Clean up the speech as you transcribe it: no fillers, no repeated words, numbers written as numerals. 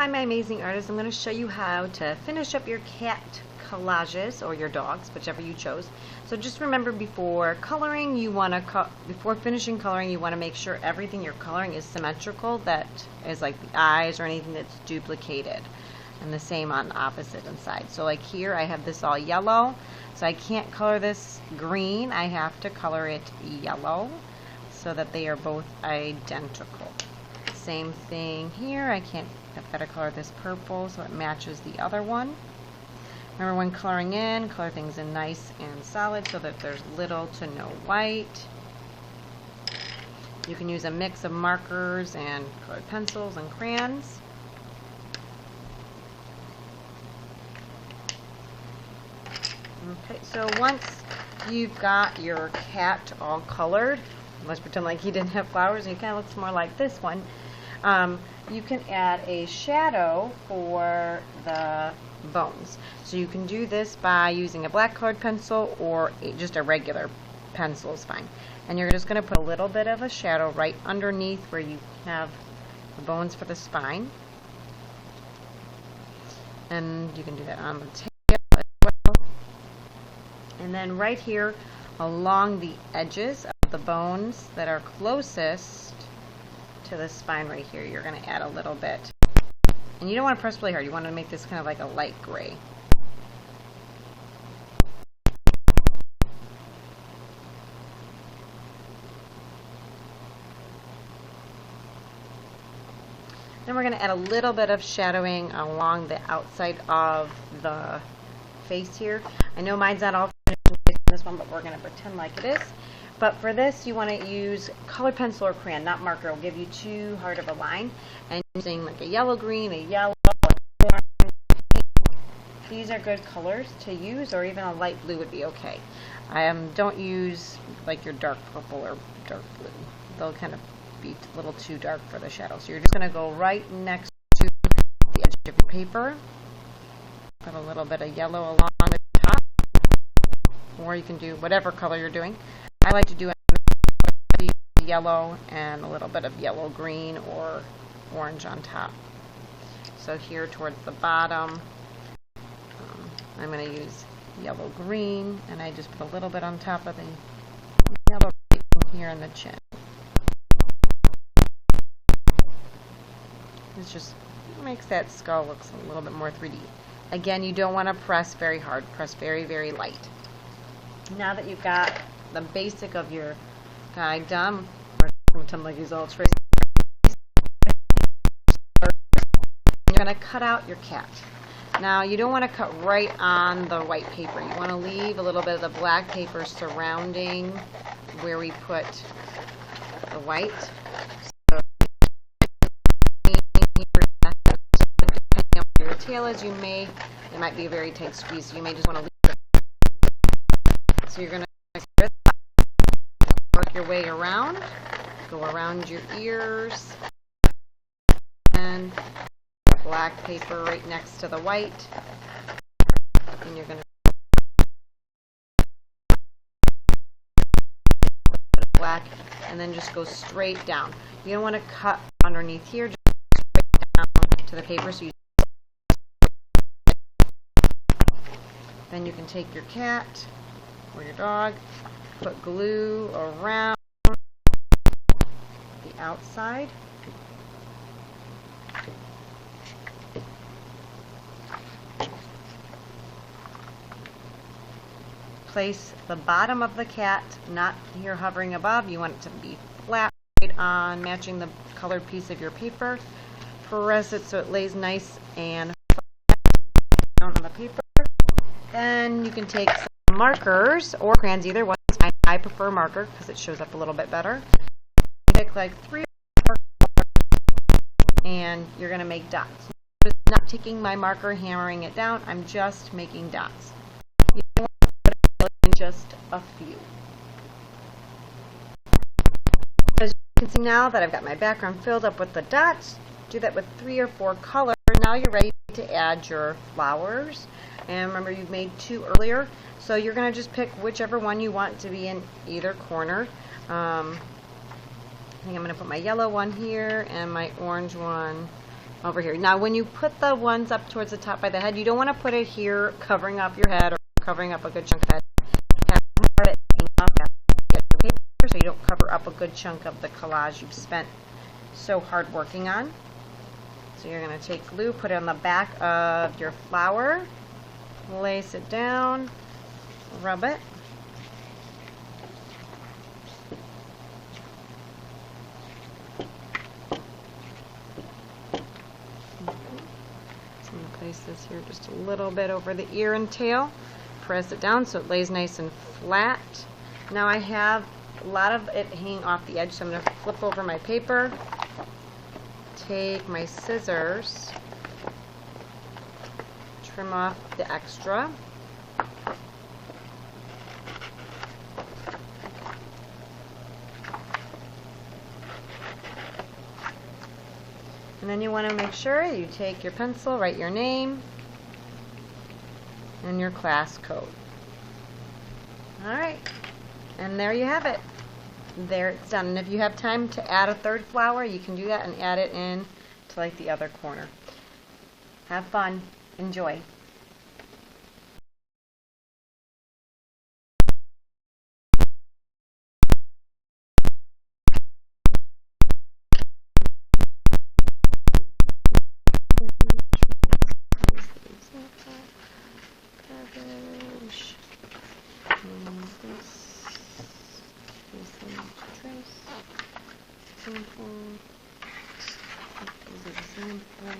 Hi, my amazing artists. I'm going to show you how to finish up your cat collages, or your dogs, whichever you chose. So just remember, before coloring, before finishing coloring, you want to make sure everything you're coloring is symmetrical, that is like the eyes or anything that's duplicated. And the same on the opposite side. So like here I have this all yellow, so I can't color this green, I have to color it yellow so that they are both identical. Same thing here, I've got to color this purple so it matches the other one. Remember, when coloring in, color things in nice and solid so that there's little to no white. You can use a mix of markers and colored pencils and crayons. Okay, so once you've got your cat all colored, let's pretend like he didn't have flowers and he kind of looks more like this one. You can add a shadow for the bones. So you can do this by using a black colored pencil, or just a regular pencil is fine. And you're just going to put a little bit of a shadow right underneath where you have the bones for the spine. And you can do that on the tail as well. And then right here along the edges of the bones that are closest to the spine right here, you're going to add a little bit. And you don't want to press really hard. You want to make this kind of like a light gray. Then we're going to add a little bit of shadowing along the outside of the face here. I know mine's not all finished in this one, but we're going to pretend like it is. But for this, you want to use colored pencil or crayon, not marker. It will give you too hard of a line. And using like a yellow green, a yellow, these are good colors to use, or even a light blue would be okay. Don't use like your dark purple or dark blue. They'll kind of be a little too dark for the shadow. So you're just going to go right next to the edge of your paper. Put a little bit of yellow along the top, or you can do whatever color you're doing. I like to do a yellow and a little bit of yellow green or orange on top. So here towards the bottom, I'm going to use yellow green, and I just put a little bit on top of the yellow here in the chin. It just makes that skull look a little bit more 3D. Again, you don't want to press very hard. Press very, very light. Now that you've got the basic of your guy done, pretend like he's all traced, you're going to cut out your cat. Now, you don't want to cut right on the white paper. You want to leave a little bit of the black paper surrounding where we put the white. So, depending on where your tail is, it might be a very tight squeeze, so you may just want to leave it. So you're going to work your way around, go around your ears, and black paper right next to the white, and you're going to black, and then just go straight down. You don't want to cut underneath here, just straight down to the paper. So then you can take your cat or your dog, put glue around the outside. Place the bottom of the cat, not here hovering above. You want it to be flat right on, matching the colored piece of your paper. Press it so it lays nice and flat on the paper. Then you can take some markers or crayons, either one. I prefer marker because it shows up a little bit better. Pick like 3 or 4, and you're going to make dots. I'm not taking my marker, hammering it down. I'm just making dots. You don't want to put in just a few. As you can see now that I've got my background filled up with the dots, do that with 3 or 4 colors. Now you're ready to add your flowers. And remember, you've made 2 earlier, so you're going to just pick whichever one you want to be in either corner. I think I'm going to put my yellow one here and my orange one over here. Now when you put the ones up towards the top by the head, you don't want to put it here covering up your head or covering up a good chunk of head. You have more of it hanging off your paper so you don't cover up a good chunk of the collage you've spent so hard working on. So you're going to take glue, put it on the back of your flower, lace it down, rub it. So I'm going to place this here just a little bit over the ear and tail. Press it down so it lays nice and flat. Now I have a lot of it hanging off the edge, so I'm going to flip over my paper, take my scissors, trim off the extra. And then you want to make sure you take your pencil, write your name and your class code. Alright, and there you have it. There it's done. And if you have time to add a third flower, you can do that and add it in to like the other corner. Have fun. Enjoy. Cabbage. And simple. This is a sample.